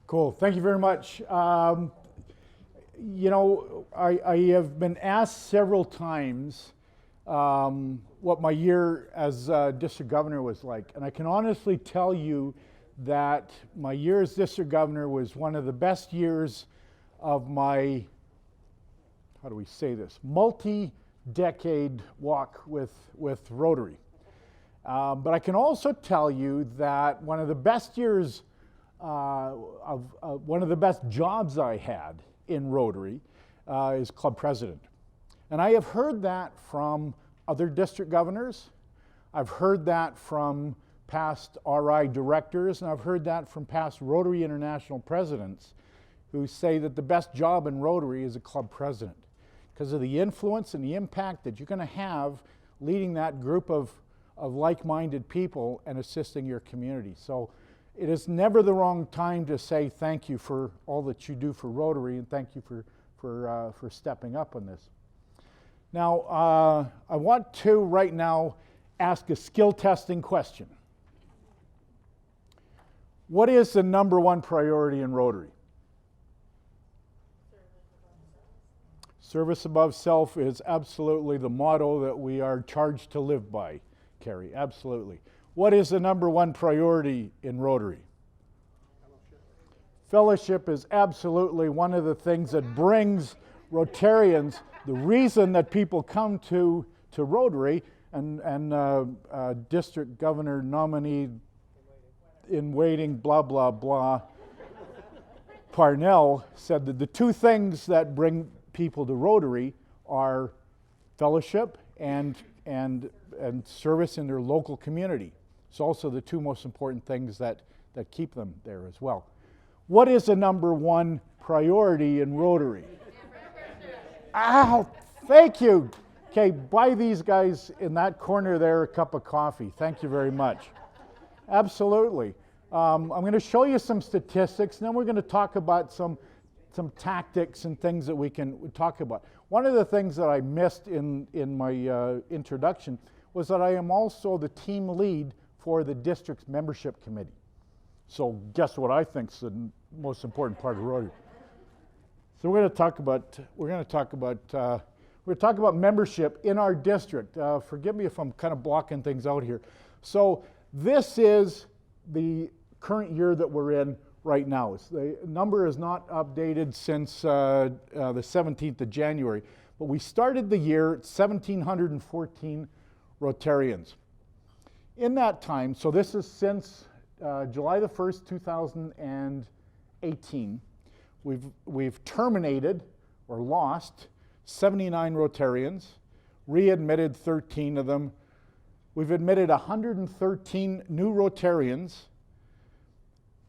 Cool. Thank you very much. I have been asked several times what my year as district governor was like. And I can honestly tell you that my year as district governor was one of the best years of my, how do we say this, multi-decade walk with Rotary. But I can also tell you that one of the best years one of the best jobs I had in Rotary is club president. And I have heard that from other district governors. I've heard that from past RI directors, and I've heard that from past Rotary International presidents who say that the best job in Rotary is a club president because of the influence and the impact that you're going to have leading that group of like-minded people and assisting your community. So it is never the wrong time to say thank you for all that you do for Rotary, and thank you for stepping up on this. Now, I want to right now ask a skill testing question. What is the number one priority in Rotary? Service above self is absolutely the motto that we are charged to live by, Carrie, absolutely. What is the number one priority in Rotary? Fellowship is absolutely one of the things that brings Rotarians, the reason that people come to Rotary, and District Governor nominee in waiting, blah, blah, blah, Parnell said that the two things that bring people to Rotary are fellowship and service in their local community. It's also the two most important things that keep them there as well. What is the number one priority in Rotary? Ow, thank you. Okay, buy these guys in that corner there a cup of coffee. Thank you very much. Absolutely. I'm going to show you some statistics, and then we're going to talk about some tactics and things that we can talk about. One of the things that I missed in my introduction was that I am also the team lead for the district's membership committee. So guess what I think is the most important part of Rotary. So we're going to talk about membership in our district. Forgive me if I'm kind of blocking things out here. So this is the current year that we're in right now. The number is not updated since the 17th of January, but we started the year at 1,714 Rotarians. In that time, so this is since July the 1st, 2018, we've terminated or lost 79 Rotarians, readmitted 13 of them. We've admitted 113 new Rotarians,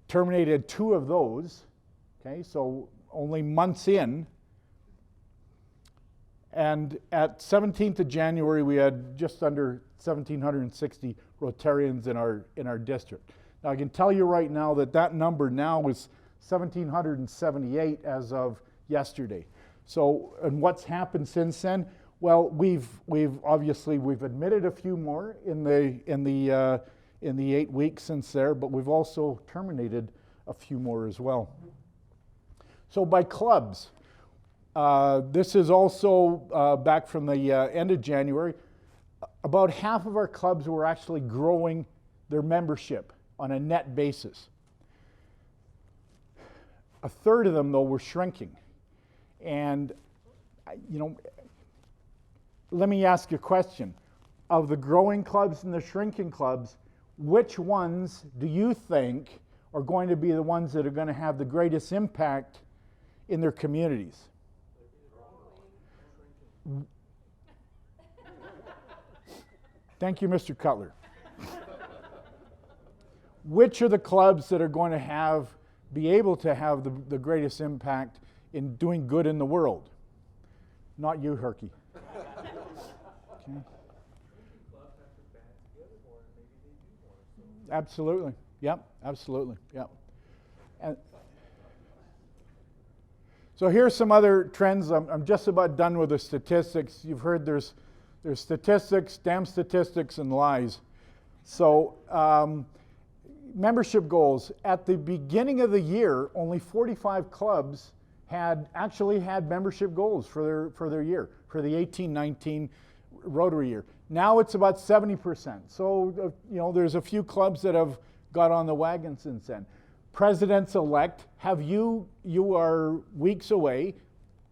terminated 2 of those, okay, so only months in. And at 17th of January, we had just under 1,760 Rotarians in our district. Now, I can tell you right now that number now is 1,778 as of yesterday. So, and what's happened since then? Well, we've admitted a few more in the 8 weeks since there, but we've also terminated a few more as well. So by clubs, this is also back from the end of January. About half of our clubs were actually growing their membership on a net basis. A third of them, though, were shrinking. And, let me ask you a question. Of the growing clubs and the shrinking clubs, which ones do you think are going to be the ones that are going to have the greatest impact in their communities? Thank you, Mr. Cutler. Which are the clubs that are going to be able to have the greatest impact in doing good in the world? Not you, Herky. Okay. Absolutely. Yep. Absolutely. Yep. And so here's some other trends. I'm just about done with the statistics. You've heard there's statistics, damn statistics, and lies. So membership goals. At the beginning of the year, only 45 clubs actually had membership goals for their year, for the 18-19 Rotary year. Now it's about 70%. So, there's a few clubs that have got on the wagon since then. Presidents-elect, you are weeks away,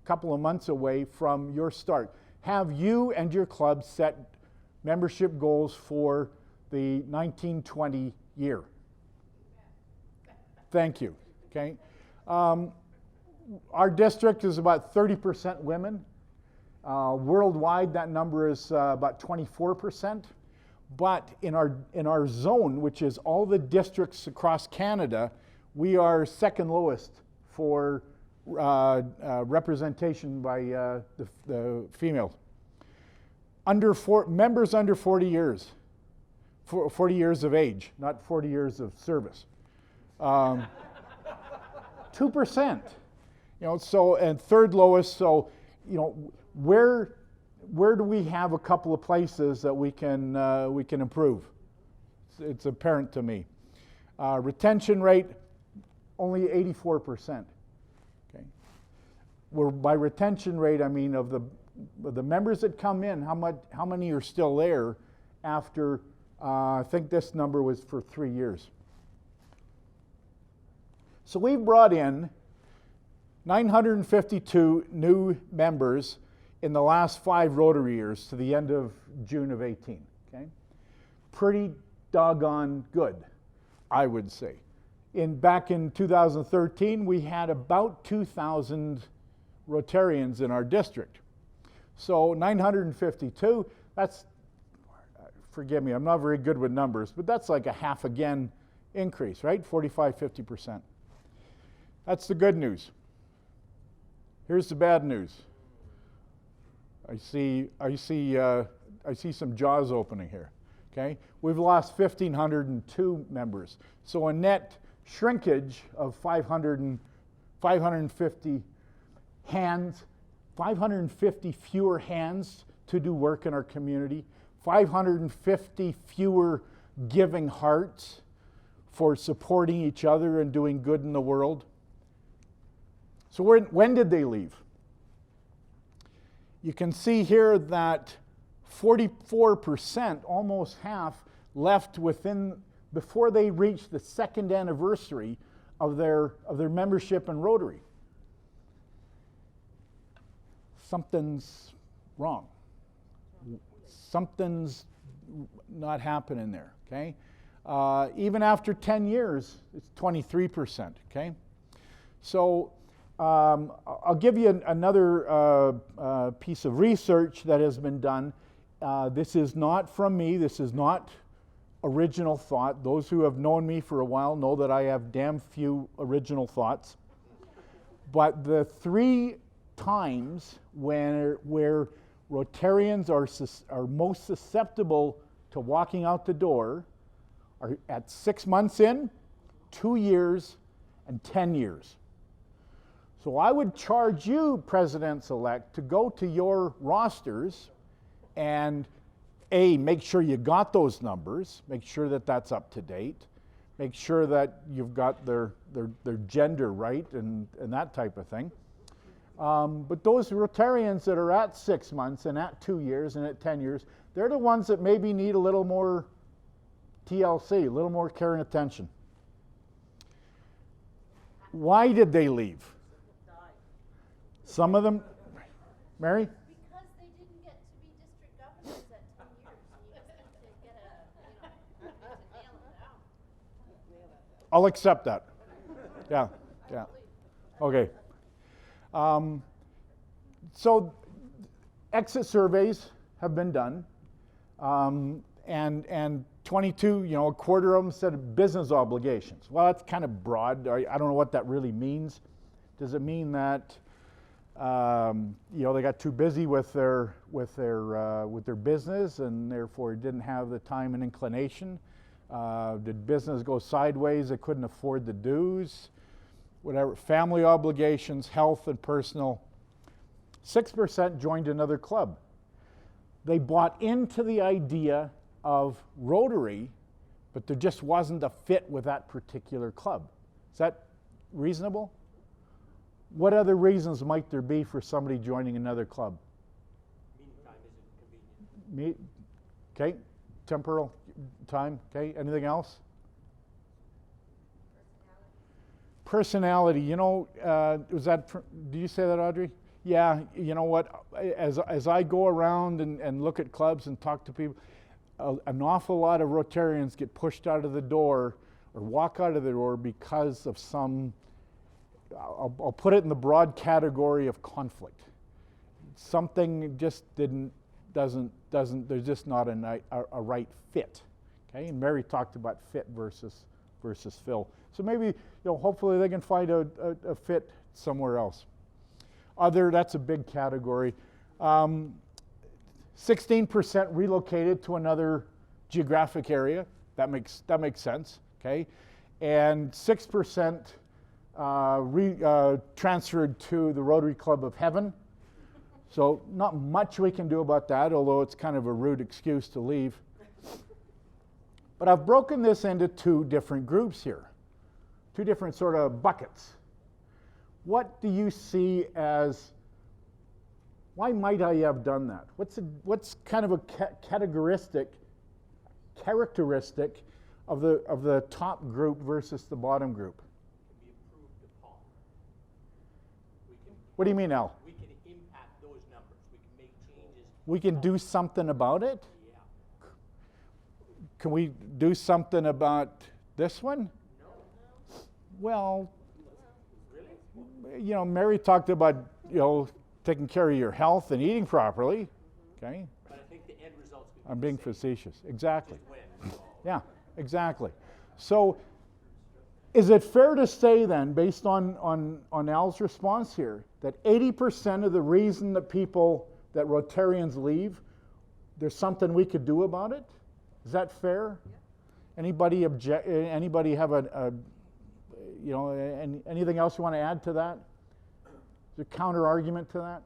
a couple of months away from your start. Have you and your club set membership goals for the 1920 year? Thank you. Okay. Our district is about 30% women. Worldwide, that number is about 24%. But in our zone, which is all the districts across Canada, we are second lowest for representation by the females. Members under 40 years, 40 years of age, not 40 years of service. 2%. And third lowest. So, where do we have a couple of places that we can improve? It's apparent to me. Retention rate, only 84%. Okay. By retention rate, I mean of the members that come in, how many are still there after? I think this number was for 3 years. So we've brought in 952 new members in the last 5 Rotary years to the end of June of 18. Okay? Pretty doggone good, I would say. Back in 2013, we had about 2,000 Rotarians in our district. So 952, that's, forgive me, I'm not very good with numbers, but that's like a half again increase, right? 45, 50%. That's the good news. Here's the bad news. I see some jaws opening here. Okay, we've lost 1,502 members, so a net shrinkage of 550 hands, 550 fewer hands to do work in our community, 550 fewer giving hearts for supporting each other and doing good in the world. So when did they leave? You can see here that 44%, almost half, left before they reached the 2nd anniversary of their membership in Rotary. Something's wrong. Something's not happening there, okay? Even after 10 years, it's 23%, okay? So I'll give you another piece of research that has been done. This is not from me. This is not original thought. Those who have known me for a while know that I have damn few original thoughts. But the 3 times where Rotarians are most susceptible to walking out the door are at 6 months in, 2 years, and 10 years. So I would charge you, presidents-elect, to go to your rosters and make sure you got those numbers, make sure that that's up to date, make sure that you've got their gender right and that type of thing. But those Rotarians that are at 6 months and at 2 years and at 10 years, they're the ones that maybe need a little more TLC, a little more care and attention. Why did they leave? Some of them, Mary? Because they didn't get to be district governors at 10 years. You just need to get to nail it down. I'll accept that. Yeah. Okay. So exit surveys have been done, and 22, a quarter of them said business obligations. Well, that's kind of broad. I don't know what that really means. Does it mean that they got too busy with their business and therefore didn't have the time and inclination? Did business go sideways? They couldn't afford the dues? Whatever. Family obligations, health and personal. 6% joined another club. They bought into the idea of Rotary but there just wasn't a fit with that particular club. Is that reasonable? What other reasons might there be for somebody joining another club? Meeting time isn't convenient. Okay, temporal time, okay, anything else? Personality, you know, do you say that, Audrey? Yeah, you know what, as I go around and look at clubs and talk to people, an awful lot of Rotarians get pushed out of the door or walk out of the door because of some, I'll put it in the broad category of conflict. Something just doesn't, there's just not a right fit, okay? And Mary talked about fit versus fill. So maybe, you know, hopefully they can find a fit somewhere else. That's a big category. 16% relocated to another geographic area. That makes sense, okay? And 6% transferred to the Rotary Club of Heaven. So not much we can do about that, although it's kind of a rude excuse to leave. But I've broken this into two different groups here, two different sort of buckets. What do you see as, why might I have done that? What's kind of a characteristic of the top group versus the bottom group? Can be improved upon. What do you mean, Al? We can impact those numbers. We can make changes. We can do something about it? Yeah. Can we do something about this one? No. Well, Really? you know, Mary talked about, you know, taking care of your health and eating properly, okay? But I think the end result's going to be I'm the being same. facetious. Exactly. Just when. Yeah, exactly. So is it fair to say then, based on Al's response here, that 80% of the reason that Rotarians leave, there's something we could do about it? Is that fair? Yeah. Anybody have anything else you want to add to that? Is there a counter argument to that?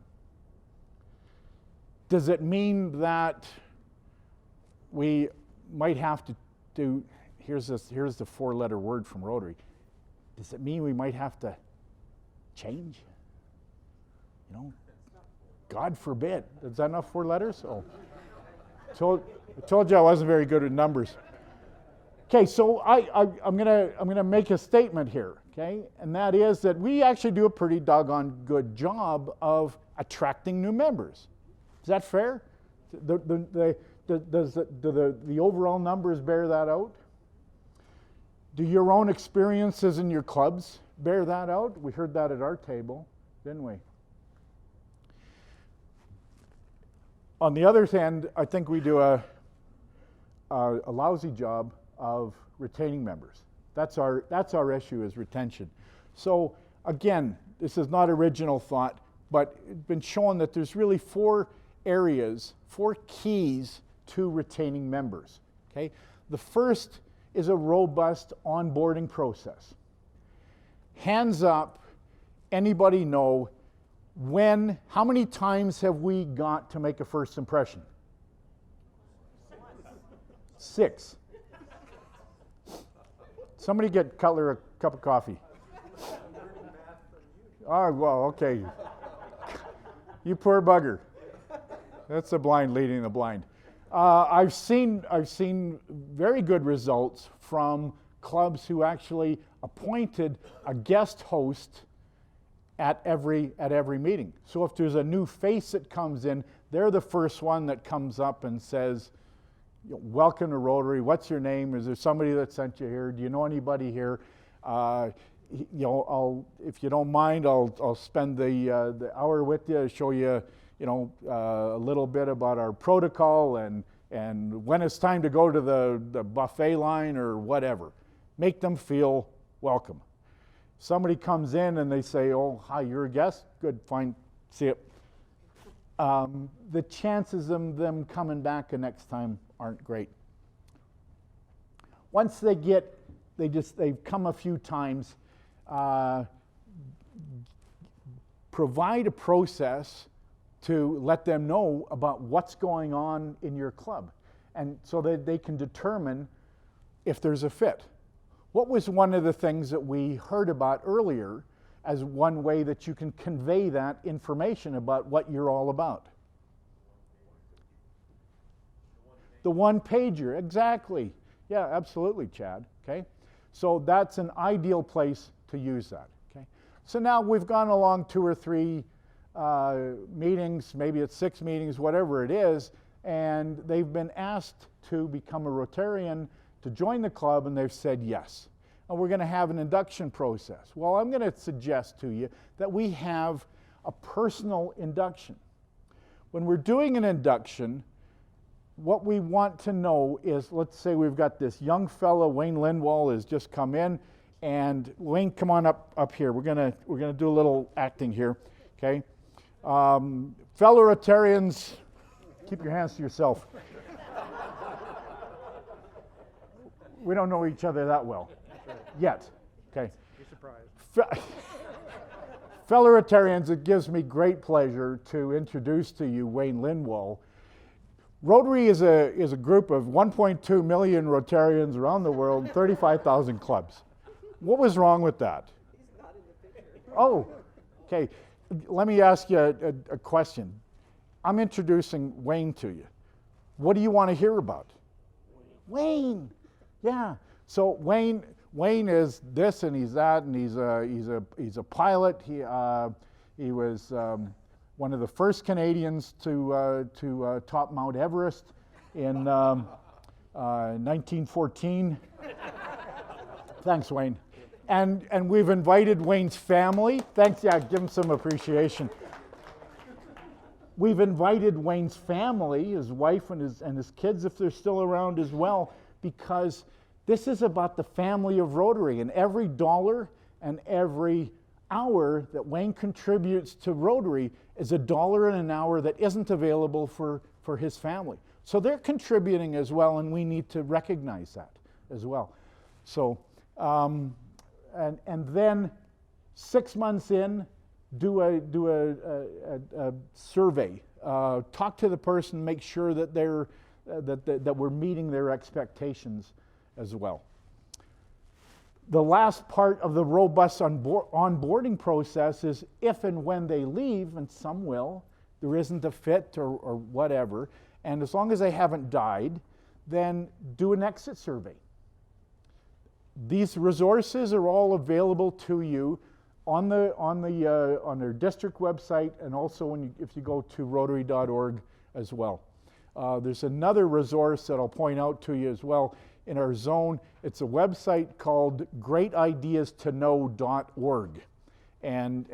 Does it mean that we might have to do, here's the four-letter word from Rotary. Does it mean we might have to change? You know, God forbid. Is that enough 4 letters? Oh, I told you I wasn't very good at numbers. Okay, so I'm gonna make a statement here, okay, and that is that we actually do a pretty doggone good job of attracting new members. Is that fair? Do the overall numbers bear that out? Do your own experiences in your clubs bear that out? We heard that at our table, didn't we? On the other hand, I think we do a lousy job of retaining members. That's our issue, is retention. So again, this is not original thought, but it's been shown that there's really 4 areas, 4 keys to retaining members. Okay? The first is a robust onboarding process. Hands up, anybody know how many times have we got to make a first impression? 6. Somebody get Cutler a cup of coffee. Oh, well, okay. You poor bugger. That's the blind leading the blind. I've seen very good results from clubs who actually appointed a guest host at every meeting. So if there's a new face that comes in, they're the first one that comes up and says, "Welcome to Rotary. What's your name? Is there somebody that sent you here? Do you know anybody here? If you don't mind, I'll spend the hour with you to show you, a little bit about our protocol and when it's time to go to the buffet line or whatever." Make them feel welcome. Somebody comes in and they say, "Oh, hi, you're a guest? Good, fine, see you." The chances of them coming back the next time aren't great. Once they've come a few times, provide a process to let them know about what's going on in your club, and so that they can determine if there's a fit. What was one of the things that we heard about earlier as one way that you can convey that information about what you're all about? The one-pager, exactly. Yeah, absolutely, Chad, okay? So that's an ideal place to use that, okay? So now we've gone along 2 or 3 meetings, maybe it's 6 meetings, whatever it is, and they've been asked to become a Rotarian, to join the club, and they've said yes. And we're going to have an induction process. Well, I'm going to suggest to you that we have a personal induction. When we're doing an induction, what we want to know is, let's say we've got this young fellow, Wayne Lindwall, has just come in, and Wayne, come on up here. We're gonna do a little acting here, okay? Fellow Rotarians, keep your hands to yourself. We don't know each other that well yet, okay? Be surprised. Fellow Rotarians, it gives me great pleasure to introduce to you Wayne Lindwall. Rotary is a group of 1.2 million Rotarians around the world, 35,000 clubs. What was wrong with that? He's not in the picture. Oh, okay. Let me ask you a question. I'm introducing Wayne to you. What do you want to hear about? Wayne. Yeah. So Wayne is this and he's that, and he's a pilot. He was one of the first Canadians to top Mount Everest in 1914. Thanks, Wayne. And we've invited Wayne's family. Thanks, yeah, give him some appreciation. We've invited Wayne's family, his wife and his kids, if they're still around as well, because this is about the family of Rotary, and every dollar and every hour that Wayne contributes to Rotary is $1 an hour that isn't available for his family. So they're contributing as well, and we need to recognize that as well. So, and then 6 months in, do a survey. Talk to the person, make sure that that we're meeting their expectations as well. The last part of the robust onboarding process is if and when they leave, and some will, there isn't a fit or whatever, and as long as they haven't died, then do an exit survey. These resources are all available to you on their district website, and also if you go to rotary.org as well. There's another resource that I'll point out to you as well in our zone. It's a website called greatideastoKnow.org, and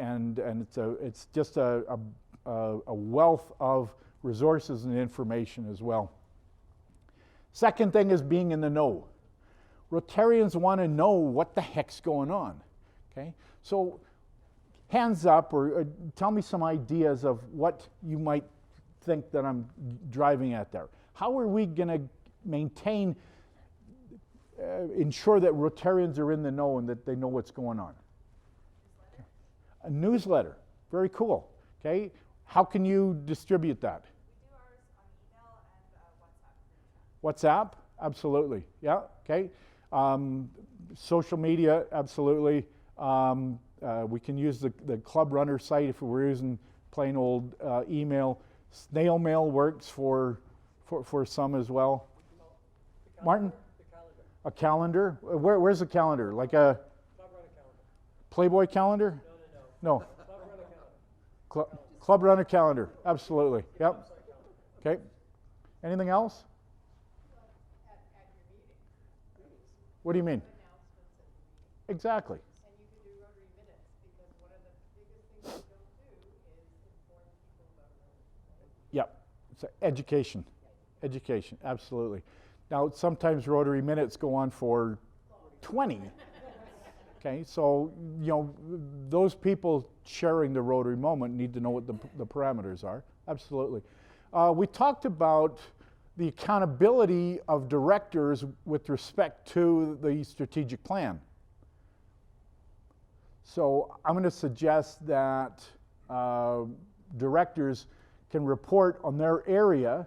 it's just a wealth of resources and information as well. Second thing is being in the know. Rotarians want to know what the heck's going on. Okay, so hands up or tell me some ideas of what you might think that I'm driving at there. How are we going to maintain, ensure that Rotarians are in the know and that they know what's going on? Okay. A newsletter, very cool. Okay, how can you distribute that? We do ours on email and WhatsApp. WhatsApp, absolutely. Yeah, okay. Social media, absolutely. We can use the Club Runner site if we're using plain old email. Snail mail works for some as well. Martin? The calendar. A calendar? Where's the calendar? Like a Club Runner calendar. Playboy calendar? No. No. Club Runner calendar. Club Runner calendar, absolutely. Yep. Okay. Anything else? At your meeting. What do you mean? Announcements at the meeting. Exactly. And you can do Rotary minutes, because one of the biggest things you don't do is inform people about Rotary. Yep. So education. Education, absolutely. Now, sometimes Rotary minutes go on for 20. Okay, so, those people sharing the Rotary moment need to know what the parameters are. Absolutely. We talked about the accountability of directors with respect to the strategic plan. So I'm going to suggest that directors can report on their area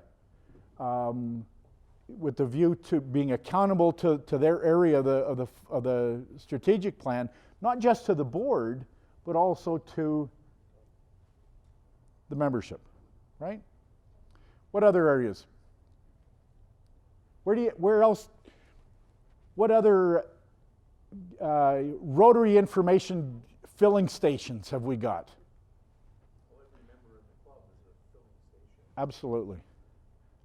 with the view to being accountable to their area of the strategic plan, not just to the board, but also to the membership, right? What other areas? Where else? What other Rotary information filling stations have we got? Well, every member in the club is a filling station. Absolutely.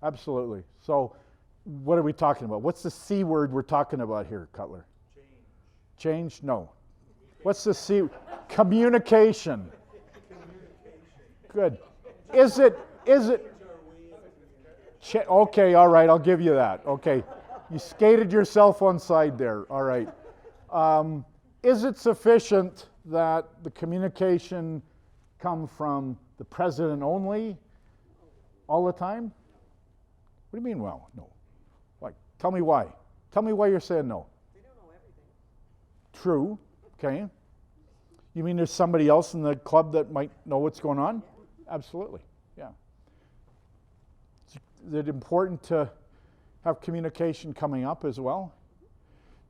Absolutely. So what are we talking about? What's the C word we're talking about here, Cutler? Change. Change? No. What's the C? Communication. Good. Is it? Okay, all right, I'll give you that. Okay. You skated yourself on side there. All right. Is it sufficient that the communication come from the president only all the time? What do you mean, well, no? Like, tell me why. Tell me why you're saying no. They don't know everything. True. Okay. You mean there's somebody else in the club that might know what's going on? Absolutely. Yeah. Is it important to have communication coming up as well?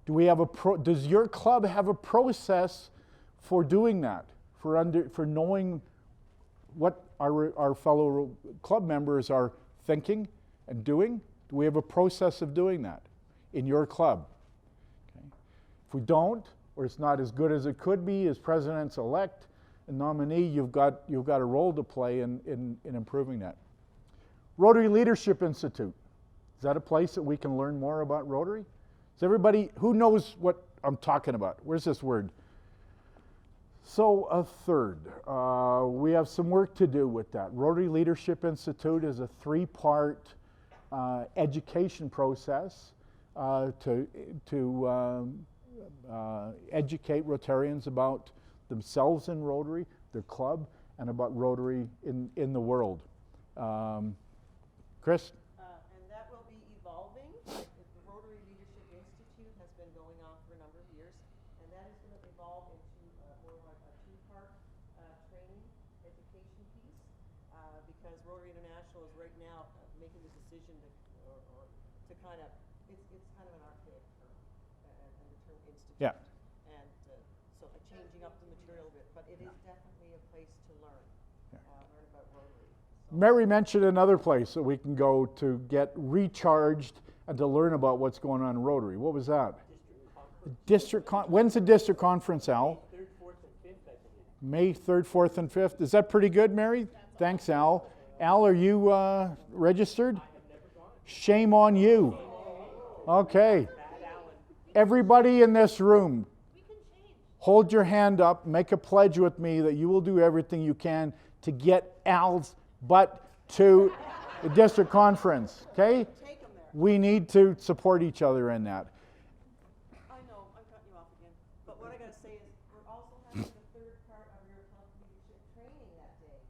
Do we have does your club have a process for doing that? For knowing what our fellow club members are thinking and doing? Do we have a process of doing that in your club? Okay. If we don't, or it's not as good as it could be as presidents-elect and nominee, you've got a role to play in improving that. Rotary Leadership Institute. Is that a place that we can learn more about Rotary? Is everybody, who knows what I'm talking about? Where's this word? So a third. We have some work to do with that. Rotary Leadership Institute is a 3-part education process to educate Rotarians about themselves in Rotary, their club, and about Rotary in the world. Chris? And that will be evolving. The Rotary Leadership Institute has been going on for a number of years, and that is going to evolve into more like a 2-part training education piece, because Rotary International is right now making the decision to kind of, it's kind of an archaic term, and the term institute. Yeah. And so changing up the material a bit, but it is definitely a place to learn, learn about Rotary. Mary mentioned another place that we can go to get recharged and to learn about what's going on in Rotary. What was that? When's the district conference, Al? 3rd, 4th, and 5th, I believe. May 3rd, 4th, and 5th. Is that pretty good, Mary? Thanks, Al. Al, are you registered? Shame on you. Okay. Everybody in this room, hold your hand up, make a pledge with me that you will do everything you can to get Al's butt to the district conference, okay? Take them there. We need to support each other in that. I know, I'm cutting you off again. But what I gotta say is, we're also having the 3rd part of your club leadership training that day.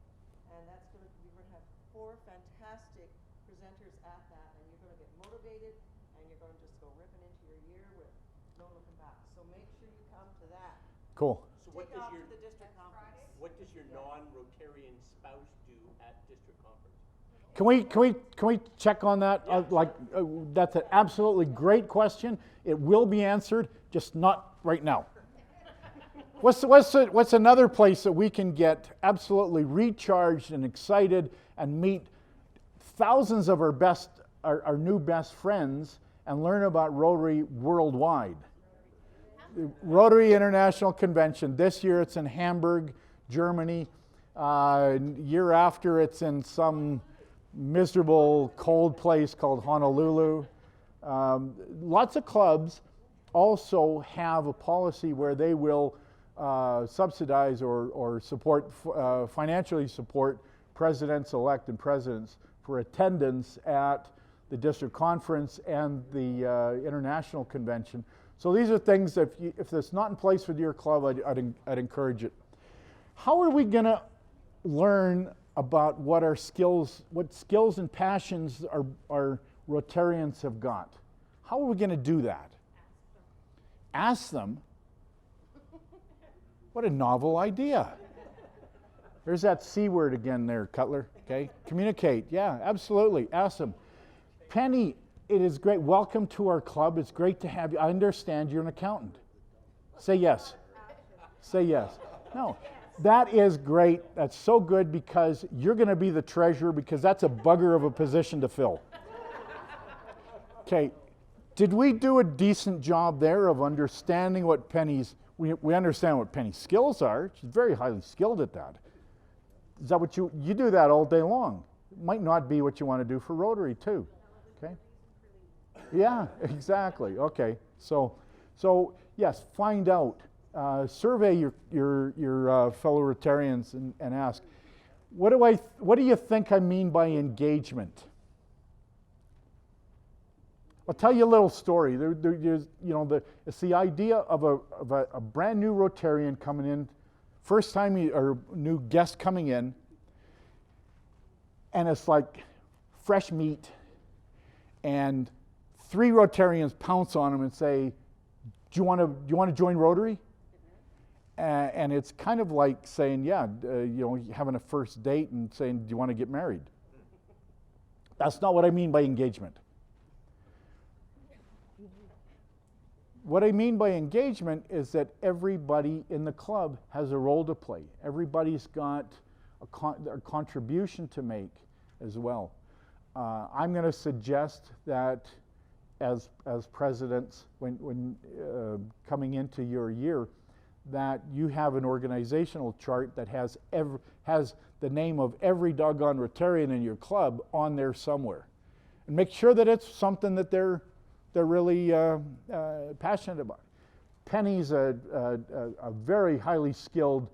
And that's we're gonna have 4 fantastic presenters at that, and you're gonna get motivated, and you're gonna just go ripping into your year with no looking back. So make sure you come to that. Cool. So what Take does off your, to the district conference. what does your non-Rotarian spouse do at district conference? Can we check on that? That's an absolutely great question. It will be answered, just not right now. What's another place that we can get absolutely recharged and excited and meet thousands of our new best friends and learn about Rotary worldwide? The Rotary International Convention. This year it's in Hamburg, Germany. Year after it's in some miserable cold place called Honolulu. Lots of clubs also have a policy where they will subsidize or support, financially support presidents-elect and presidents for attendance at the district conference and the international convention. So these are things that if it's not in place with your club, I'd encourage it. How are we going to learn about what skills and passions our Rotarians have got? How are we going to do that? Ask them. What a novel idea. There's that C word again there, Cutler. Okay, communicate. Yeah, absolutely. Ask them. Penny, It is great. Welcome to our club. It's great to have you. I understand you're an accountant. Say yes. Say yes. No. That is great. That's so good because you're going to be the treasurer because that's a bugger of a position to fill. Okay. Did we do a decent job there of understanding what Penny's, we understand what Penny's skills are. She's very highly skilled at that. Is that what you do that all day long? It might not be what you want to do for Rotary too. Okay. Yeah, exactly. Okay. So yes, find out. Survey your fellow Rotarians and ask, what do you think I mean by engagement? I'll tell you a little story. It's the idea of a brand new Rotarian coming in, first time or new guest coming in, and it's like fresh meat, and 3 Rotarians pounce on him and say, do you want to join Rotary? And it's kind of like saying, yeah, having a first date and saying, do you want to get married? That's not what I mean by engagement. What I mean by engagement is that everybody in the club has a role to play. Everybody's got a contribution to make as well. I'm going to suggest that as presidents, when coming into your year, that you have an organizational chart that has the name of every doggone Rotarian in your club on there somewhere, and make sure that it's something that they're really passionate about. Penny's a very highly skilled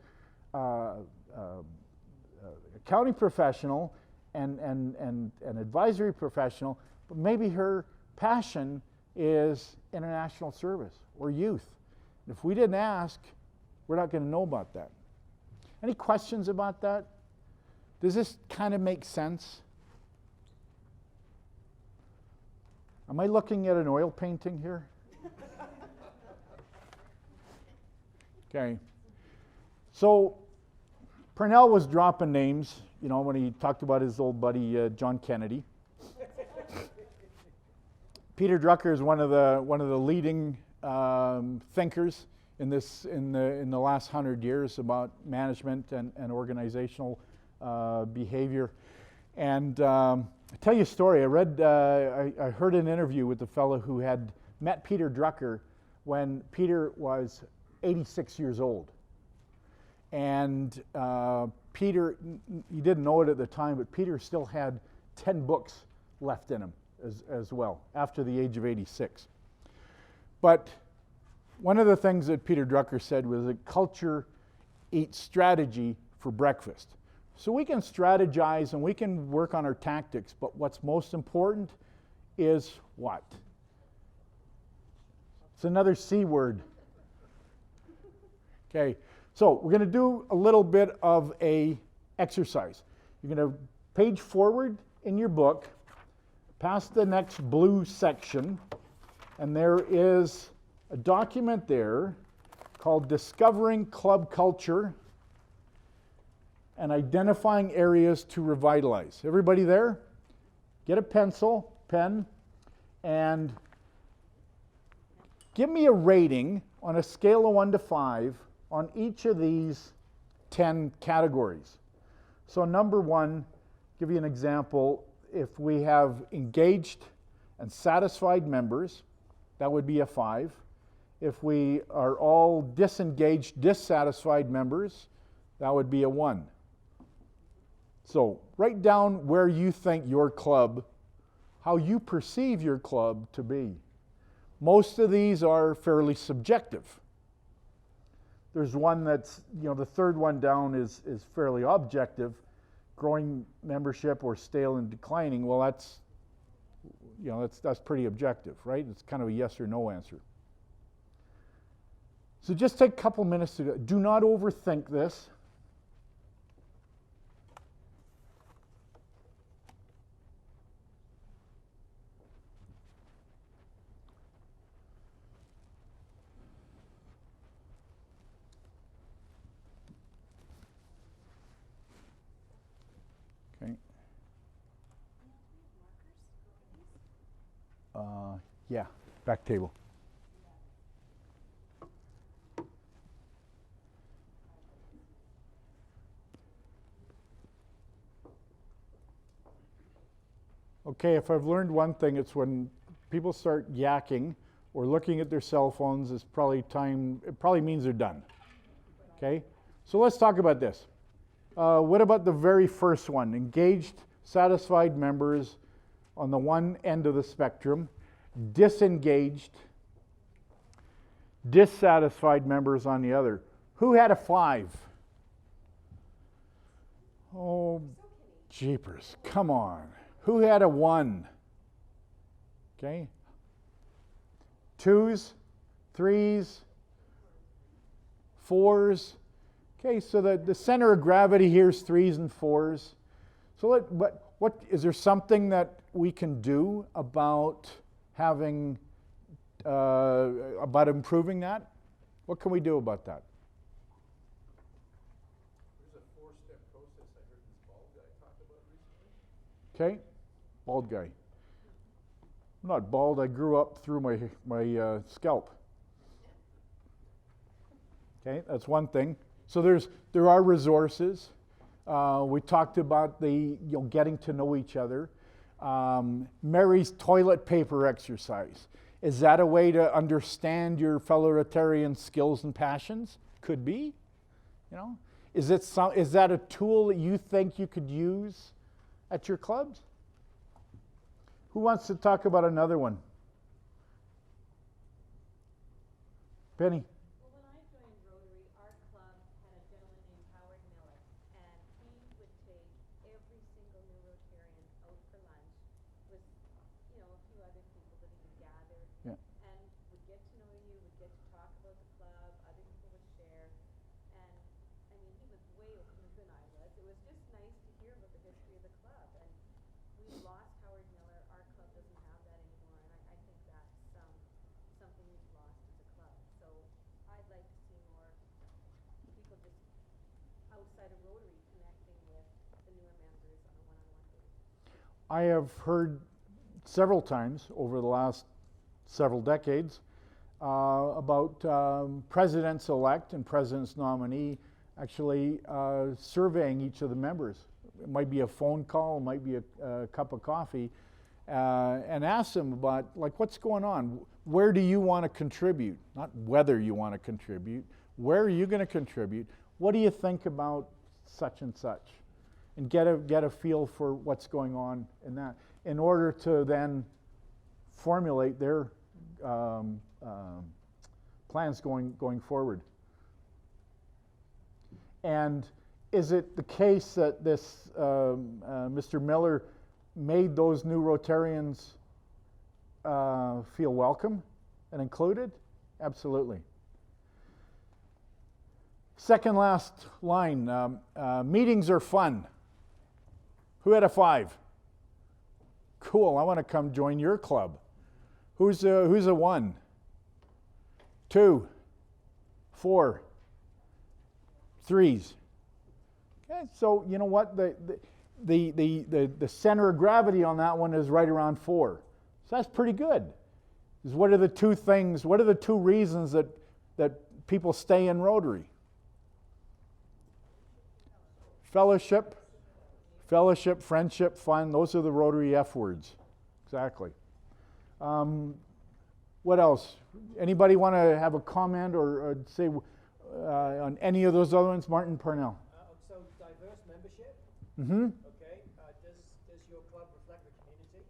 accounting professional and advisory professional, but maybe her passion is international service or youth. If we didn't ask, we're not going to know about that. Any questions about that? Does this kind of make sense? Am I looking at an oil painting here? Okay. So Purnell was dropping names, when he talked about his old buddy John Kennedy. Peter Drucker is one of the leading thinkers in the last 100 years about management and organizational behavior. And I'll tell you a story. I heard an interview with the fellow who had met Peter Drucker when Peter was 86 years old. And Peter, he didn't know it at the time, but Peter still had 10 books left in him as well after the age of 86. But one of the things that Peter Drucker said was that culture eats strategy for breakfast. So we can strategize and we can work on our tactics, but what's most important is what? It's another C word. Okay, so we're going to do a little bit of a exercise. You're going to page forward in your book, past the next blue section, and there is a document there called Discovering Club Culture and Identifying Areas to Revitalize. Everybody there? Get a pencil, pen, and give me a rating on a scale of 1 to 5 on each of these 10 categories. So number 1, give you an example. If we have engaged and satisfied members, that would be a 5. If we are all disengaged, dissatisfied members, that would be a 1. So write down where you think your club, how you perceive your club to be. Most of these are fairly subjective. There's one that's, the third one down is fairly objective. Growing membership or stale and declining, well, that's pretty objective, right? It's kind of a yes or no answer. So just take a couple minutes to do not overthink this. Okay. Yeah, back table. Okay, if I've learned one thing, it's when people start yakking or looking at their cell phones, it's probably time, it probably means they're done. Okay, so let's talk about this. What about the very first one? Engaged, satisfied members on the one end of the spectrum, disengaged, dissatisfied members on the other. Who had a 5? Oh, jeepers, come on. Who had a 1? Okay. 2s, 3s, 4s. Okay, so the center of gravity here is 3s and 4s. So what is there something that we can do about having about improving that? What can we do about that? There's a 4-step process I heard this bald guy talk about recently. Okay, bald guy. I'm not bald. I grew up through my scalp. Okay, that's one thing. So there are resources. We talked about the getting to know each other. Mary's toilet paper exercise. Is that a way to understand your fellow Rotarian skills and passions? Could be. Is that a tool that you think you could use at your clubs? Who wants to talk about another one? Penny. Well, when I joined Rotary, our club had a gentleman named Howard Miller, and he would take every single new Rotarian out for lunch with, a few other people that he would gather, Yeah. and would get to know you, would get to talk about the club, other people would share, and, I mean, he was way older than I was. It was just nice to hear about the history of the club, and we lost Howard Miller. Our club doesn't have that anymore, and I think that's something we've lost as a club. So I'd like to see more people just outside of Rotary connecting with the newer members on a one-on-one basis. I have heard several times over the last several decades about presidents-elect and president's nominee actually surveying each of the members. It might be a phone call, it might be a cup of coffee, and ask them about, what's going on? Where do you want to contribute? Not whether you want to contribute. Where are you going to contribute? What do you think about such and such? And get a feel for what's going on in that, in order to then formulate their plans going forward. And is it the case that this Mr. Miller made those new Rotarians feel welcome and included? Absolutely. Second last line, meetings are fun. Who had a 5? Cool, I want to come join your club. Who's a 1? 2, 4, 3s. Okay, so you know what? The center of gravity on that one is right around 4. So that's pretty good. What are the two reasons that people stay in Rotary? Fellowship, friendship, fun. Those are the Rotary F words. Exactly. What else? Anybody want to have a comment or say on any of those other ones? Martin Parnell. So diverse membership. Mm-hmm. Okay. Does your club reflect the community?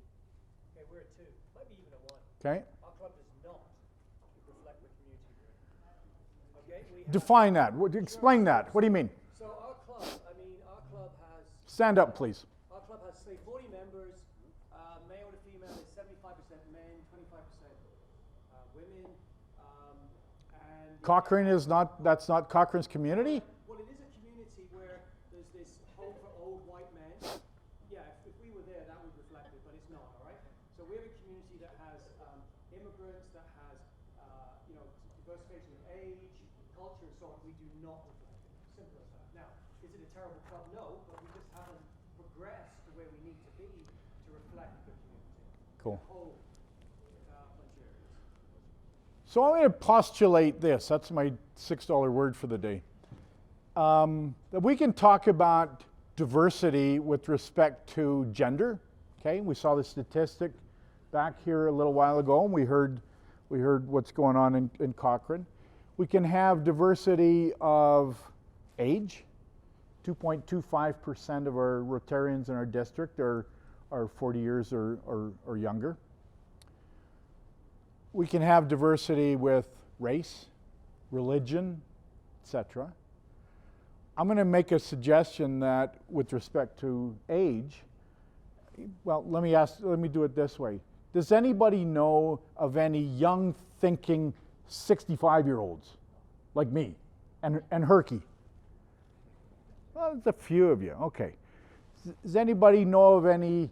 Okay, we're a 2, maybe even a 1. Okay. Our club does not reflect the community. Okay. We have, Define that. Explain that. What do you mean? so our club has Stand up, please. Our club has, say, 40 members, male to female is 75% men, 25% women, and... Cochrane that's not Cochrane's community? Well, it is a community where there's this home for old white men. Yeah, if we were there, that would reflect it, but it's not, all right? So we have a community that has immigrants, that has, diversification of age, culture, and so on. We do not reflect it. Simple as that. Now, is it a terrible club? No, but we just haven't progressed to where we need to be to reflect the community. Cool. A whole bunch So I'm going to postulate this. That's my $6 word for the day. That we can talk about diversity with respect to gender. Okay, we saw the statistic back here a little while ago, and we heard what's going on in Cochrane. We can have diversity of age. 2.25% of our Rotarians in our district are 40 years or younger. We can have diversity with race, religion, etc. I'm going to make a suggestion that with respect to age, well, let me do it this way. Does anybody know of any young thinking 65-year-olds like me and Herky? Well, there's a few of you. Okay. Does anybody know of any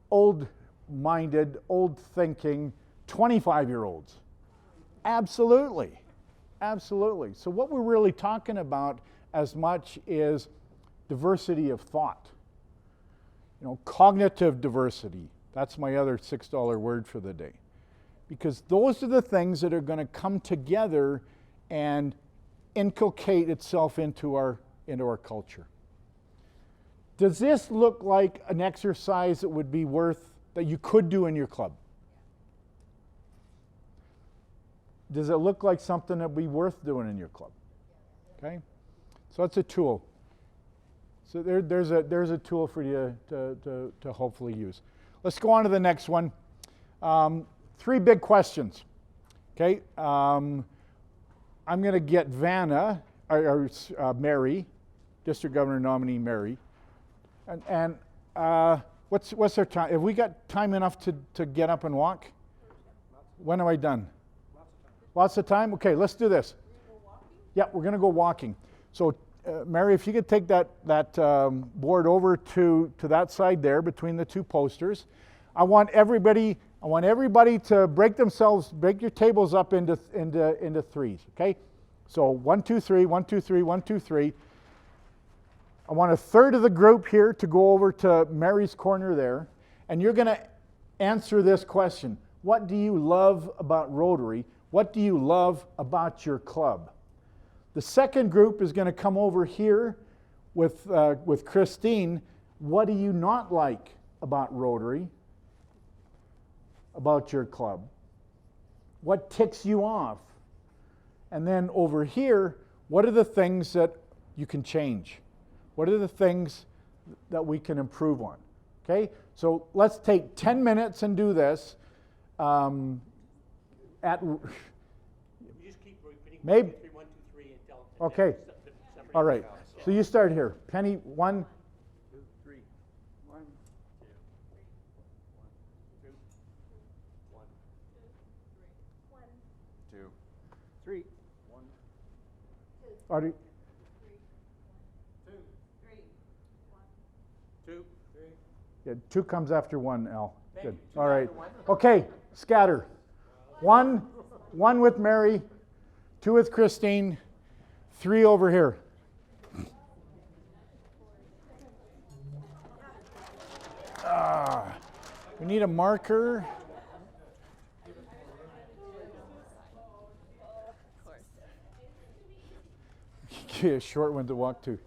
old-minded, old-thinking 25-year-olds? Absolutely. Absolutely. So what we're really talking about as much is diversity of thought. You know, cognitive diversity. That's my other $6 word for the day. Because those are the things that are going to come together and inculcate itself into our culture. Does this look like an exercise that would be that you could do in your club? Does it look like something that would be worth doing in your club? Okay? So it's a tool. So there's a tool for you to hopefully use. Let's go on to the next one. 3 big questions. Okay? I'm going to get Vanna, or Mary, District Governor nominee Mary. And what's our time? Have we got time enough to get up and walk? When am I done? Lots of time? Okay, let's do this. Yeah, we're going to go walking. So, Mary, if you could take that board over to that side there between the 2 posters. I want everybody to break your tables up into threes. Okay? So 1, 2, 3, 1, 2, 3, 1, 2, 3. I want a third of the group here to go over to Mary's corner there, and you're going to answer this question. What do you love about Rotary? What do you love about your club? The second group is going to come over here with Christine. What do you not like about Rotary, about your club? What ticks you off? And then over here, what are the things that you can change? What are the things that we can improve on? Okay, so let's take 10 minutes and do this. You just keep repeating maybe. 1, 2, 3 until. Okay. All right. So you start here. Penny, 1, 2, 3. 1, 2, 3. 1. Audrey, 2, 3. yeah, 2 comes after 1, Al. Good. All right. Okay, scatter. 1 with Mary, 2 with Christine, 3 over here. We need a marker. Give you a short one to walk to.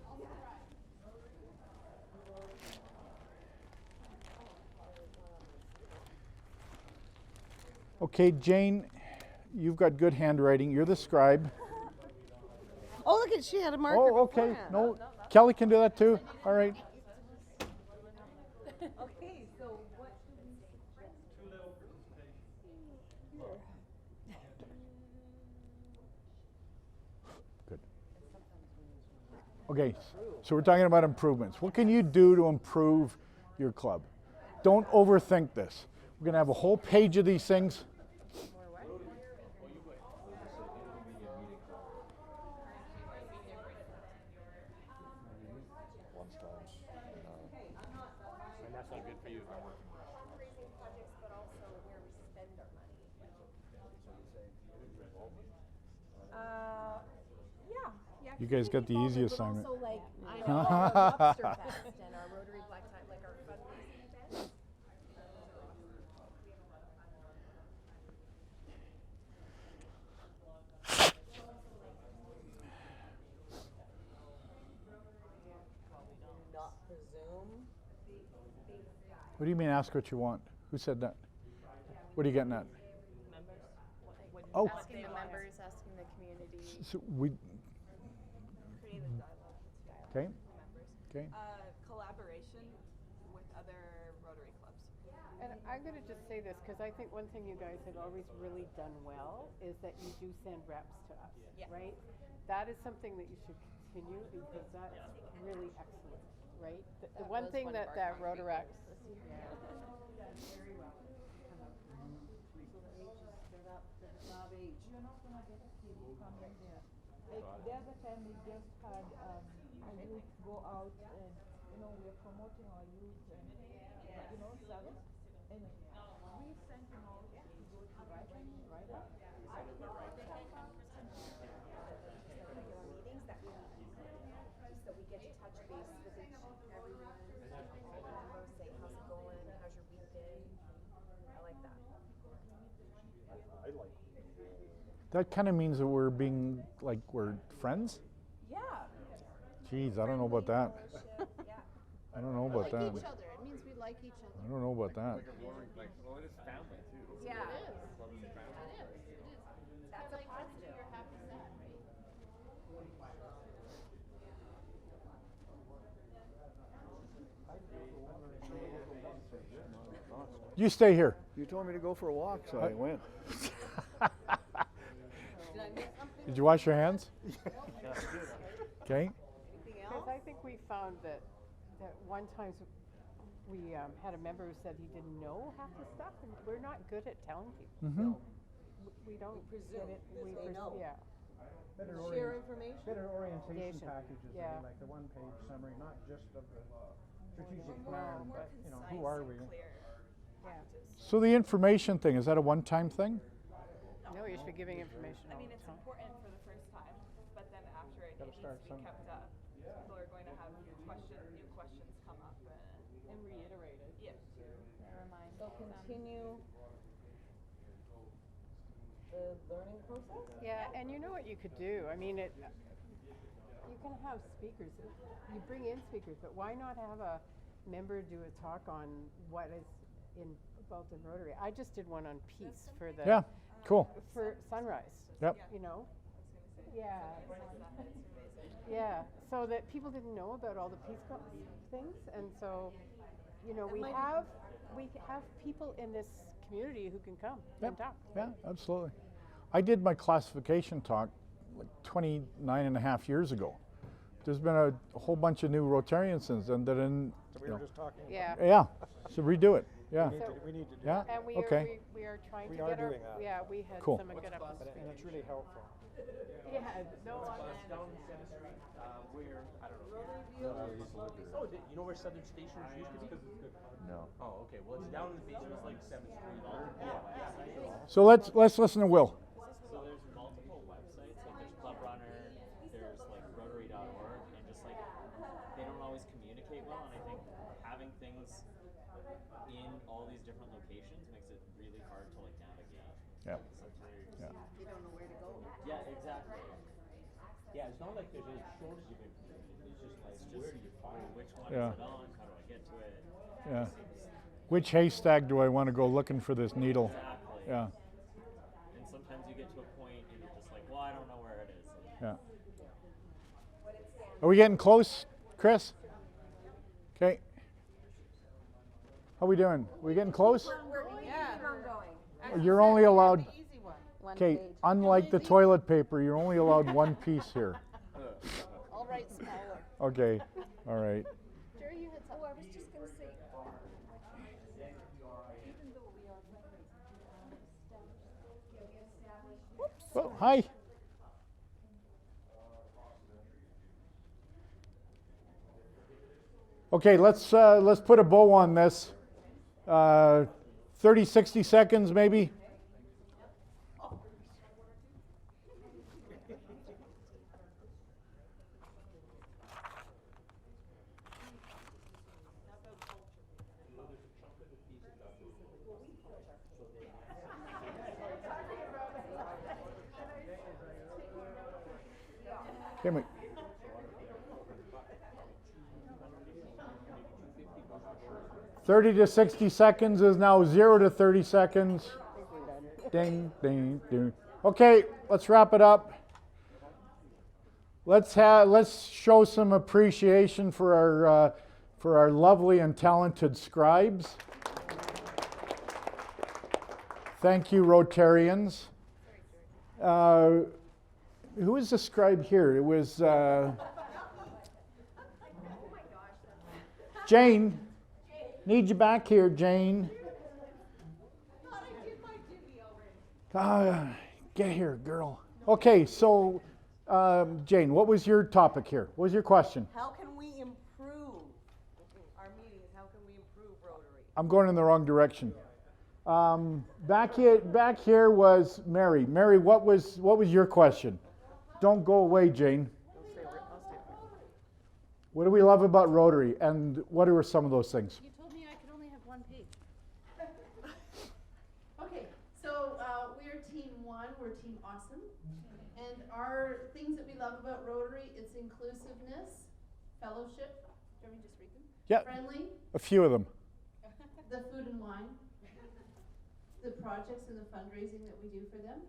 Okay, Jane, you've got good handwriting. You're the scribe. Oh, look at, she had a marker. Oh, okay. beforehand. No, Kelly can do that too. All right. Okay, so what should we Good. Okay, so we're talking about improvements. What can you do to improve your club? Don't overthink this. We're going to have a whole page of these things. And that's not good for you. fundraising projects, but also where we spend our money. Yeah. You guys got the easy But assignment. also like, I know, our Lobster Fest and our Rotary Black Tie, like our fundraising events. Zoom. What do you mean ask what you want? Who said that? What are you getting at? Members. Oh. Asking the members, asking the community. So we, Creative dialogue. okay, Members. okay. Collaboration with other Rotary clubs. And I'm going to just say this because I think one thing you guys have always really done well is that you do send reps to us, right? That is something that you should continue because that's really excellent, right? The one thing that Rotaract. Very well. You're not gonna get people coming there. Like the other time we just had a youth go out and we're promoting our youth and service. And we sent them out to go to right up. Regular meetings that we just so we get to touch base with everyone, all the members, say how's it going, how's your week been. I like that. I like. That kind of means that we're being, like, we're friends? Yeah. Jeez, I don't know about that. Yeah. I don't know about that. Each other. It means we like each other. I don't know about that. Well, it is family too. Yeah. It is. That's a Like positive. you're happy sad, right? You stay here. You told me to go for a walk, so I went. Did you wash your hands? Okay. Because I think we found that one time we had a member who said he didn't know half the stuff, and we're not good at telling people. Mm-hmm. We don't presume get it. that they know. Yeah. Share information. Better orientation Orientation, packages, yeah. like the one-page summary, not just of the strategic More- plan, more but who are we? Yeah. So the information thing, is that a one-time thing? No, you should be giving information I all mean, the it's time. important for the first time, but then after it Gotta needs start to be somewhere. kept up. People are going to have new questions come up and reiterated. Yeah. So continue the learning process? Yeah, and you know what you could do? I mean, you can have speakers. You bring in speakers, but why not have a member do a talk on what is involved in Rotary? I just did one on peace for the Yeah, cool. for Sunrise. Yep. You know? Yeah. Yeah. So that people didn't know about all the peace things, and so we have people in this community who can come and talk. Yeah, absolutely. I did my classification talk like 29 and a half years ago. There's been a whole bunch of new Rotarians since then that So we were just talking. Yeah. yeah, so redo it. Yeah, We need to do yeah, that. And we okay. are trying We to are get our doing that. yeah, we had Cool. someone get up and And speak. it's really helpful. Yeah, no, Down Center Street, where, I don't know. Oh, You know where Southern Stationers used to be? No. Oh, okay, well, it's down in the basement, it's like 7th Street. So let's listen to Will. So there's multiple websites, like there's Club Runner, there's like Rotary.org, and just like they don't always communicate well. And I think having things in all these different locations makes it really hard to like navigate. Yeah. Sometimes. Yeah. You don't know where to go. Yeah, exactly. Yeah, it's not like there's a shortage of information, it's just like, where do you find it? Which one Yeah. is it on? How do I get to it? Yeah. Which haystack do I want to go looking for this needle? Exactly. Yeah. And sometimes you get to a point and you're just like, well, I don't know where it is. Yeah. Are we getting close, Chris? Okay. How we doing? We getting close? You're only allowed. Okay, unlike the toilet paper, you're only allowed one piece here. I'll write smaller. Okay. All right. Jerry, you had something. I was just going to say, even though we are fundraising, Oh, hi. Okay, let's put a bow on this. 30, 60 seconds maybe. Okay, 30 to 60 seconds is now 0 to 30 seconds. Ding, ding, ding. Okay, let's wrap it up. Let's show some appreciation for our lovely and talented scribes. Thank you, Rotarians. Who is the scribe here? It was Jane. Need you back here, Jane. Get here, girl. Okay, so Jane, what was your topic here? What was your question? How can we improve our meetings? How can we improve Rotary? I'm going in the wrong direction. Back here was Mary. Mary, what was your question? Don't go away, Jane. What do we love about Rotary, and what are some of those things? You told me I could only have one page. Okay, so we're Team One, we're Team Awesome. And our things that we love about Rotary, it's inclusiveness, fellowship. Do you want me to just read them? Yeah. Friendly, A few of them. the food and wine, the projects and the fundraising that we do for them,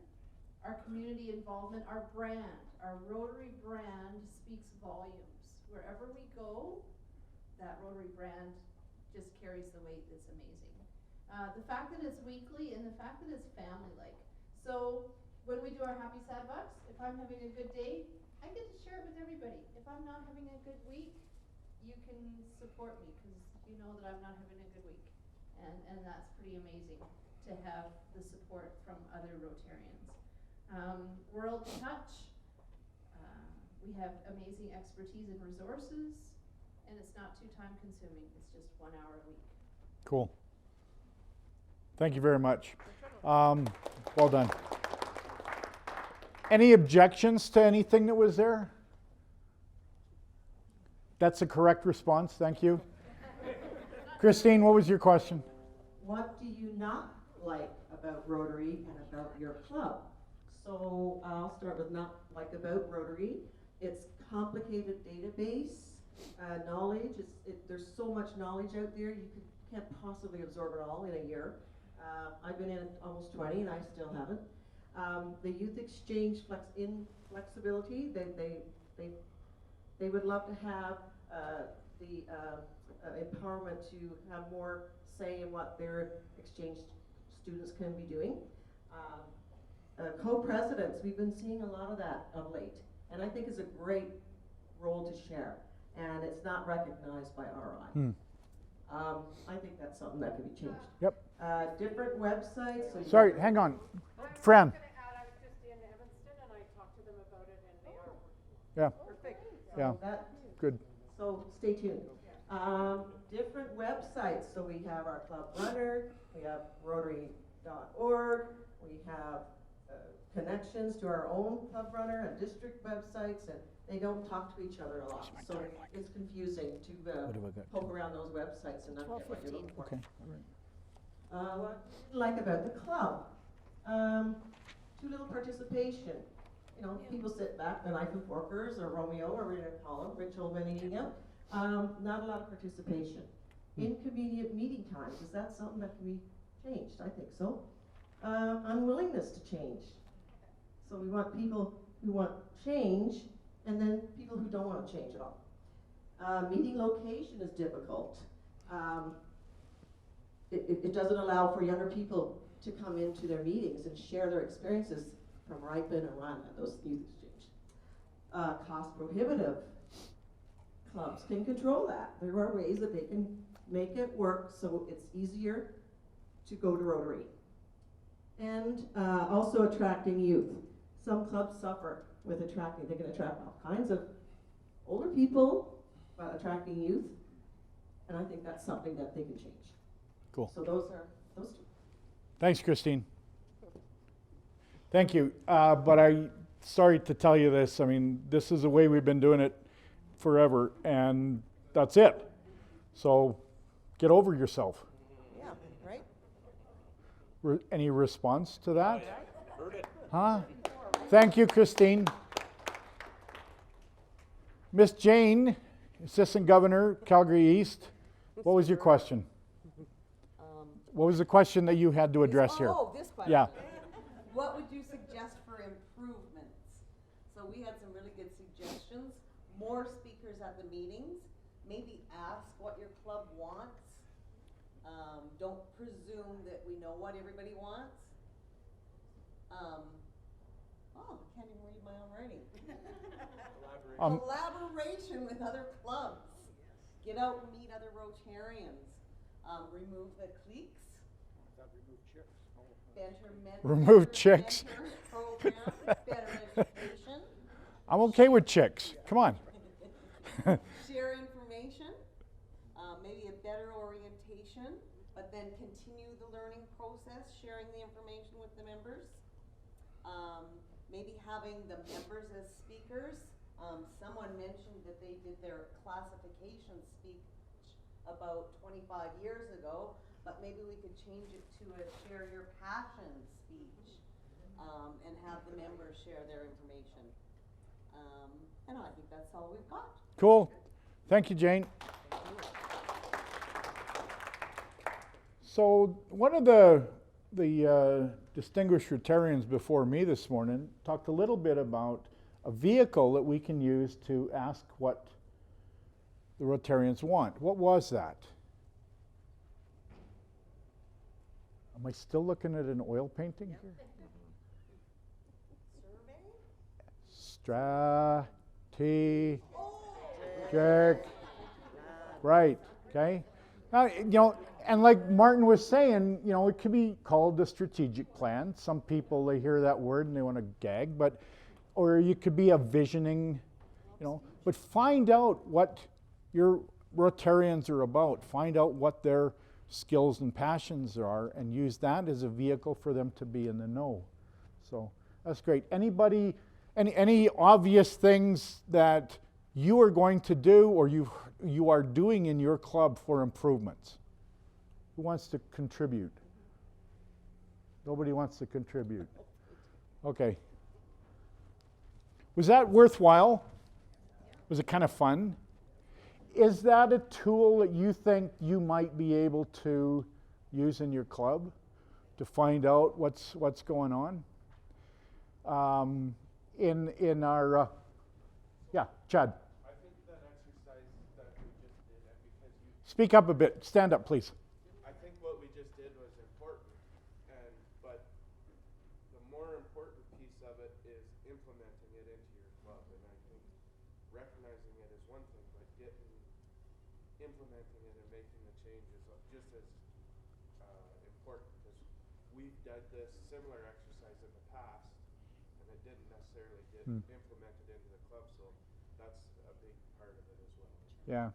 our community involvement, our brand, our Rotary brand speaks volumes. Wherever we go, that Rotary brand just carries the weight. It's amazing. The fact that it's weekly and the fact that it's family-like. So when we do our Happy Sad Bucks, if I'm having a good day, I get to share it with everybody. If I'm not having a good week, you can support me because you know that I'm not having a good week. And that's pretty amazing to have the support from other Rotarians. World Touch. We have amazing expertise and resources, and it's not too time consuming. It's just 1 hour a week. Cool. Thank you very much. Well done. Any objections to anything that was there? That's a correct response. Thank you. Christine, what was your question? What do you not like about Rotary and about your club? So I'll start with not like about Rotary. It's complicated database, knowledge. There's so much knowledge out there, can't possibly absorb it all in a year. I've been in it almost 20 and I still haven't. The youth exchange flexibility, they would love to have the empowerment to have more say in what their exchange students can be doing. Co-presidents, we've been seeing a lot of that of late. And I think it's a great role to share, and it's not recognized by RI. I think that's something that can be changed. Yep. Different websites. So Sorry, hang on. Fran. I was just in Evanston and I talked to them about it and they are working. Yeah. Perfect. So Yeah. Good. So stay tuned. Different websites. So we have our club runner, we have Rotary.org, we have connections to our own club runner and district websites, and they don't talk to each other a lot. So it's confusing to poke around those websites and not get what you're looking for. Okay. All right. What I like about the club, too little participation. You know, people sit back, the knife and forkers, or Romeo, or we're going to call them, rich old men eating out. Not a lot of participation. Inconvenient meeting times, is that something that can be changed? I think so. Unwillingness to change. So we want people who want change, and then people who don't want to change at all. Meeting location is difficult. It doesn't allow for younger people to come into their meetings and share their experiences from Ripen and Run at those youth exchange. Cost prohibitive. Clubs can control that. There are ways that they can make it work so it's easier to go to Rotary. And also attracting youth. Some clubs suffer with attracting. They can attract all kinds of older people, but attracting youth. And I think that's something that they can change. Cool. So those two. Thanks, Christine. Thank you. But sorry to tell you this. I mean, this is the way we've been doing it forever, and that's it. So get over yourself. Yeah, right? Any response to that? Heard it. Huh? Thank you, Christine. Miss Jane, Assistant Governor, Calgary East. What was your question? What was the question that you had to address here? Oh, this question. Yeah. What would you suggest for improvements? So we had some really good suggestions. More speakers at the meetings. Maybe ask what your club wants. Don't presume that we know what everybody wants. I can't even read my own writing. Collaboration with other clubs. Get out and meet other Rotarians. Remove the cliques. Remove chicks. Program, better education. I'm okay with chicks. Come on. Share information. Maybe a better orientation, but then continue the learning process, sharing the information with the members. Maybe having the members as speakers. Someone mentioned that they did their classification speech about 25 years ago, but maybe we could change it to a share your passion speech, and have the members share their information. And I think that's all we've got. Cool. Thank you, Jane. So one of the distinguished Rotarians before me this morning talked a little bit about a vehicle that we can use to ask what the Rotarians want. What was that? Am I still looking at an oil painting here? Strategic. Right, okay. Now, you know, and like Martin was saying, you know, it could be called the strategic plan. Some people, they hear that word and they want to gag, but, or you could be a visioning, you know, but find out what your Rotarians are about. Find out what their skills and passions are and use that as a vehicle for them to be in the know. So that's great. Anybody, any obvious things that you are going to do or you are doing in your club for improvements? Who wants to contribute? Nobody wants to contribute. Okay. Was that worthwhile? Was it kind of fun? Is that a tool that you think you might be able to use in your club to find out what's going on? In our yeah, Chad. I think that exercise that we just did, and because you Speak up a bit. Stand up, please. I think what we just did was important, but the more important piece of it is implementing it into your club. And I think recognizing it is one thing, but implementing it and making the changes just as important. Because we've done this similar exercise in the past, and it didn't necessarily get implemented into the club. So that's a big part of it as well. Yeah.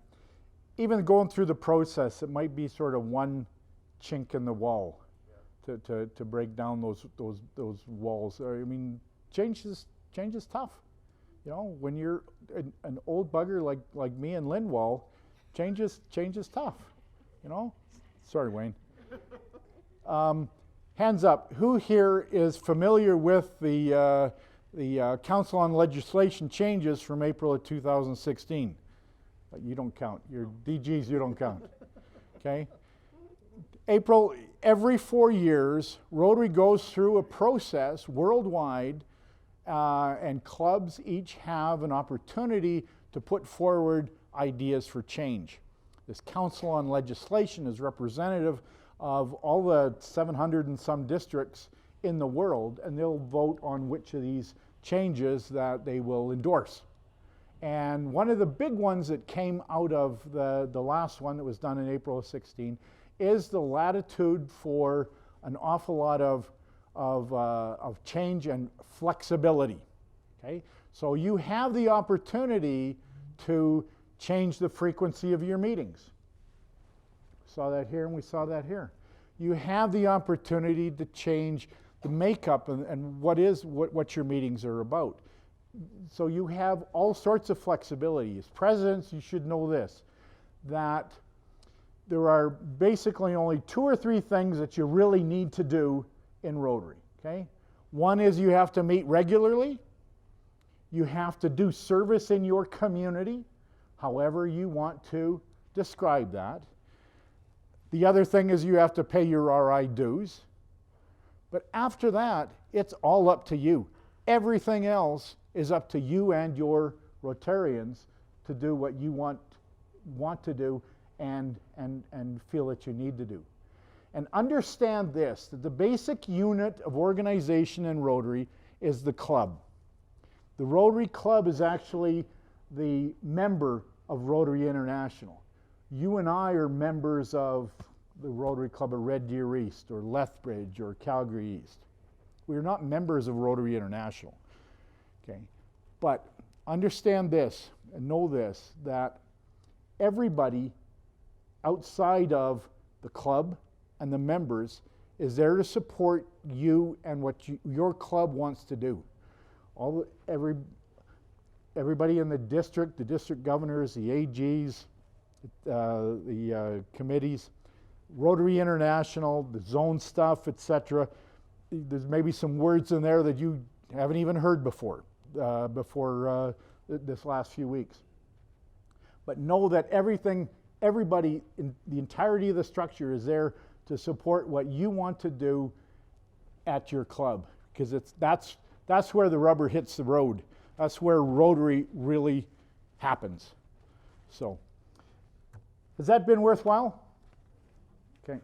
Even going through the process, it might be sort of one chink in the wall to break down those walls. I mean, change is tough. You know, when you're an old bugger like me in Lindwall, change is tough. You know. Sorry, Wayne. Hands up. Who here is familiar with the Council on Legislation changes from April of 2016? But you don't count. Your DGs, you don't count. Okay? April, every 4 years, Rotary goes through a process worldwide, and clubs each have an opportunity to put forward ideas for change. This Council on Legislation is representative of all the 700 and some districts in the world, and they'll vote on which of these changes that they will endorse. And one of the big ones that came out of the last one that was done in April of 16 is the latitude for an awful lot of change and flexibility. Okay? So you have the opportunity to change the frequency of your meetings. We saw that here and we saw that here. You have the opportunity to change the makeup and what your meetings are about. So you have all sorts of flexibility. As presidents, you should know this, that there are basically only 2 or 3 things that you really need to do in Rotary, okay? One is you have to meet regularly. You have to do service in your community, however you want to describe that. The other thing is you have to pay your RI dues. But after that, it's all up to you. Everything else is up to you and your Rotarians to do what you want to do and feel that you need to do. And understand this, that the basic unit of organization in Rotary is the club. The Rotary Club is actually the member of Rotary International. You and I are members of the Rotary Club of Red Deer East or Lethbridge or Calgary East. We are not members of Rotary International. Okay? But understand this and know this, that everybody outside of the club and the members is there to support you and what your club wants to do. Everybody in the district governors, the AGs, the committees, Rotary International, the zone stuff, etc. There's maybe some words in there that you haven't even heard before this last few weeks. But know that everybody in the entirety of the structure is there to support what you want to do at your club, because that's where the rubber hits the road. That's where Rotary really happens. So, has that been worthwhile? Okay.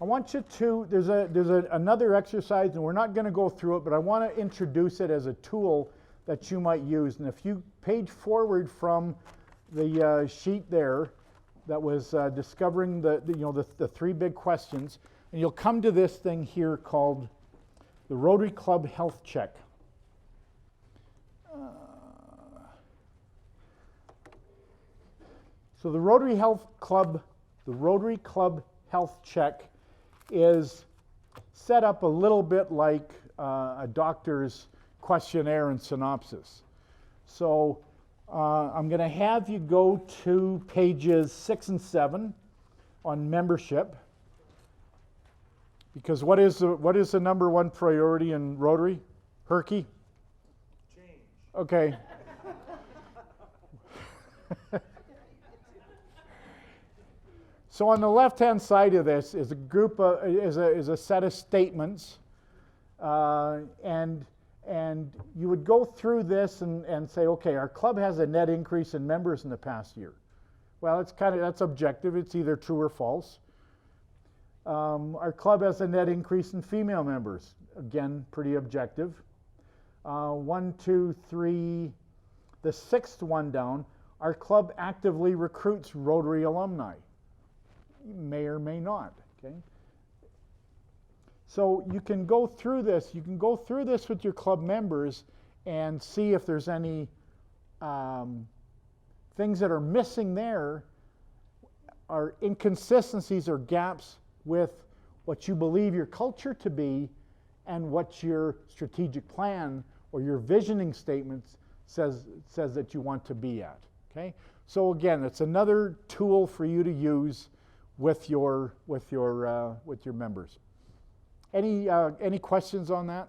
I want you to, there's another exercise, and we're not going to go through it, but I want to introduce it as a tool that you might use. And if you page forward from the sheet there that was discovering the three big questions, and you'll come to this thing here called the Rotary Club Health Check. So the Rotary Club Health Check is set up a little bit like a doctor's questionnaire and synopsis. So I'm going to have you go to pages 6 and 7 on membership, because what is the number one priority in Rotary? Herky? Change. Okay. So on the left-hand side of this is a set of statements, and you would go through this and say, okay, our club has a net increase in members in the past year. Well, that's objective. It's either true or false. Our club has a net increase in female members. Again, pretty objective. 1, 2, 3, the sixth one down. Our club actively recruits Rotary alumni. May or may not. Okay. So you can go through this. You can go through this with your club members and see if there's any things that are missing there, are inconsistencies or gaps with what you believe your culture to be and what your strategic plan or your visioning statements says that you want to be at. Okay. So again, it's another tool for you to use with your members. Any questions on that?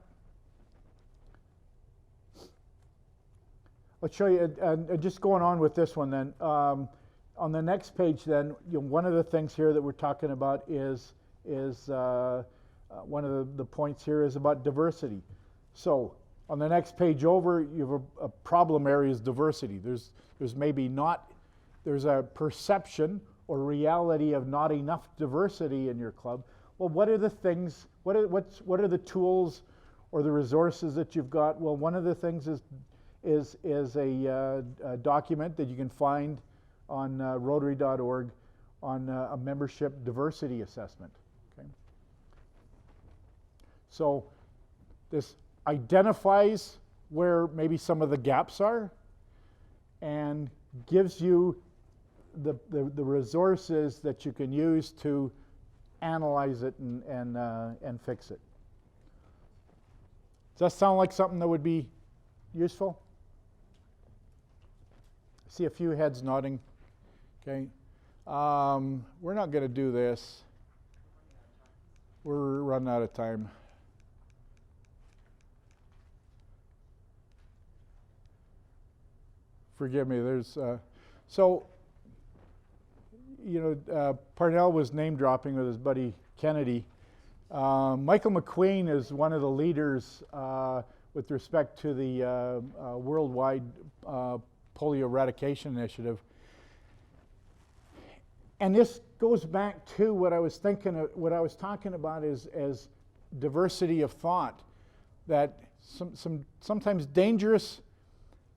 I'll show you. Just going on with this one then. On the next page, then, one of the things here that we're talking about is one of the points here is about diversity. So on the next page over, you have a problem area is diversity. There's a perception or reality of not enough diversity in your club. Well, what are the things? What are the tools or the resources that you've got? Well, one of the things is a document that you can find on Rotary.org on a membership diversity assessment. Okay. So this identifies where maybe some of the gaps are and gives you the resources that you can use to analyze it and fix it. Does that sound like something that would be useful? I see a few heads nodding. Okay. We're not going to do this. We're running out of time. Forgive me. So Parnell was name dropping with his buddy Kennedy. Michael McQueen is one of the leaders with respect to the worldwide polio eradication initiative. And this goes back to what I was talking about as diversity of thought, that sometimes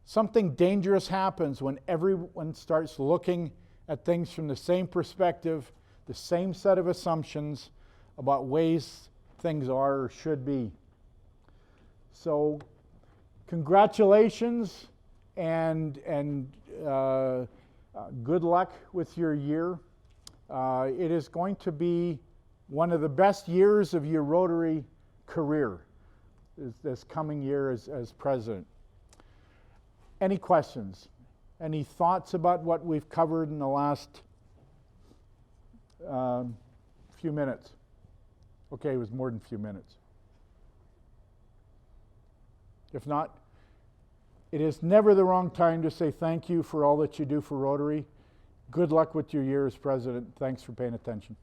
something dangerous happens when everyone starts looking at things from the same perspective, the same set of assumptions about ways things are or should be. So, congratulations and good luck with your year. It is going to be one of the best years of your Rotary career, this coming year as president. Any questions? Any thoughts about what we've covered in the last few minutes? Okay, it was more than a few minutes. If not, it is never the wrong time to say thank you for all that you do for Rotary. Good luck with your year as president. Thanks for paying attention.